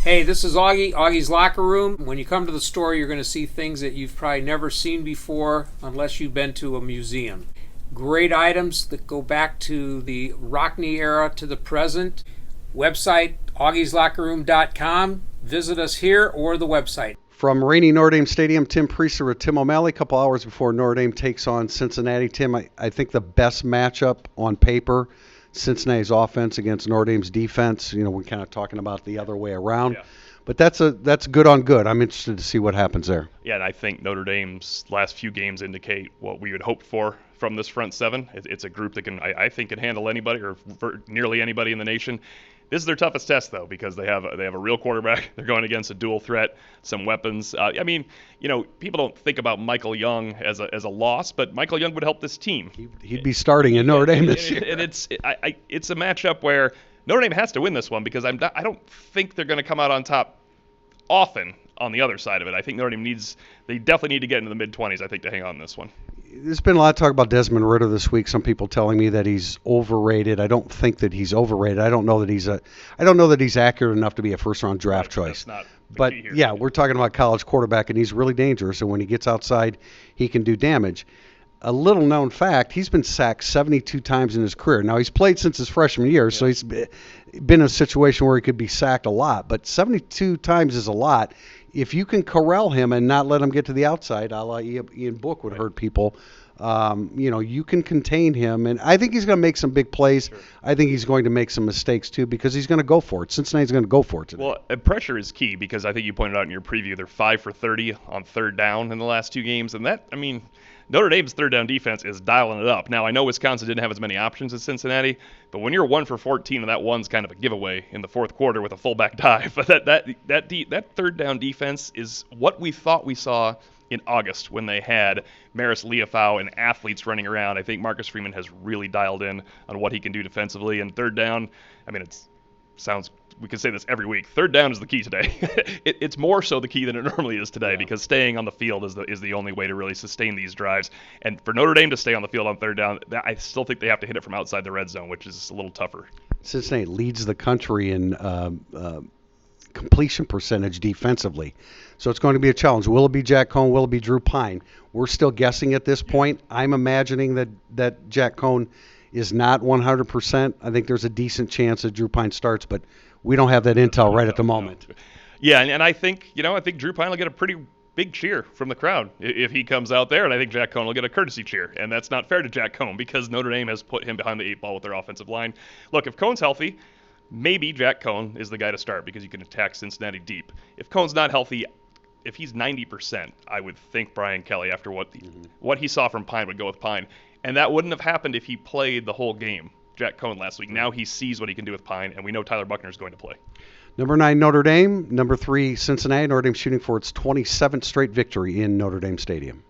Hey, this is Augie, Augie's Locker Room. When you come to the store, you're going to see things that you've probably never seen before unless you've been to a museum. Great items that go back to the Rockney era to the present. Website, augieslockerroom.com. Visit us here or the website. From rainy Notre Dame Stadium, Tim Prister with Tim O'Malley, a couple hours before Notre Dame takes on Cincinnati. Tim, I think the best matchup on paper, Cincinnati's offense against Notre Dame's defense. You know, we're kind of talking about the other way around. Yeah. But that's good on good. I'm interested to see what happens there. Yeah, and I think Notre Dame's last few games indicate what we would hope for from this front seven. It's a group that I think can handle anybody or nearly anybody in the nation. This is their toughest test, though, because they have a real quarterback. They're going against a dual threat, some weapons. People don't think about Michael Young as a loss, but Michael Young would help this team. He'd be starting in Notre Dame this year. And it's a matchup where Notre Dame has to win this one because I don't think they're going to come out on top often on the other side of it. I think Notre Dame they definitely need to get into the mid-20s, I think, to hang on this one. There's been a lot of talk about Desmond Ridder this week. Some people telling me that he's overrated. I don't think that he's overrated. I don't know that he's accurate enough to be a first-round draft choice. That's not the But key here. yeah, we're talking about college quarterback, and he's really dangerous. And when he gets outside, he can do damage. A little-known fact: he's been sacked 72 times in his career. Now he's played since his freshman year, so he's been in a situation where he could be sacked a lot. But 72 times is a lot. If you can corral him and not let him get to the outside, a la Ian Book would hurt people, you can contain him. And I think he's going to make some big plays. Sure. I think he's going to make some mistakes, too, because he's going to go for it. Cincinnati's going to go for it today. Well, pressure is key because I think you pointed out in your preview they're 5 for 30 on third down in the last two games. And Notre Dame's third down defense is dialing it up. Now, I know Wisconsin didn't have as many options as Cincinnati, but when you're 1 for 14 and that one's kind of a giveaway in the fourth quarter with a fullback dive, but that third down defense is what we thought we saw in August when they had Maris Liufau and athletes running around. I think Marcus Freeman has really dialed in on what he can do defensively. And third down, we can say this every week. Third down is the key today. It's more so the key than it normally is today because staying on the field is the only way to really sustain these drives. And for Notre Dame to stay on the field on third down, I still think they have to hit it from outside the red zone, which is a little tougher. Cincinnati leads the country in completion percentage defensively. So it's going to be a challenge. Will it be Jack Cohn? Will it be Drew Pine? We're still guessing at this point. I'm imagining that Jack Cohn is not 100%. I think there's a decent chance that Drew Pine starts, but we don't have that intel right at the moment. Yeah, and I think Drew Pine will get a pretty big cheer from the crowd if he comes out there, and I think Jack Cohn will get a courtesy cheer, and that's not fair to Jack Cohn because Notre Dame has put him behind the 8 ball with their offensive line. Look, if Cohn's healthy, maybe Jack Cohn is the guy to start because you can attack Cincinnati deep. If Cohn's not healthy, if he's 90%, I would think Brian Kelly, after what he saw from Pine, would go with Pine. And that wouldn't have happened if he played the whole game, Jack Cohn, last week. Now he sees what he can do with Pine, and we know Tyler Buckner is going to play. Number 9, Notre Dame. Number 3, Cincinnati. Notre Dame shooting for its 27th straight victory in Notre Dame Stadium.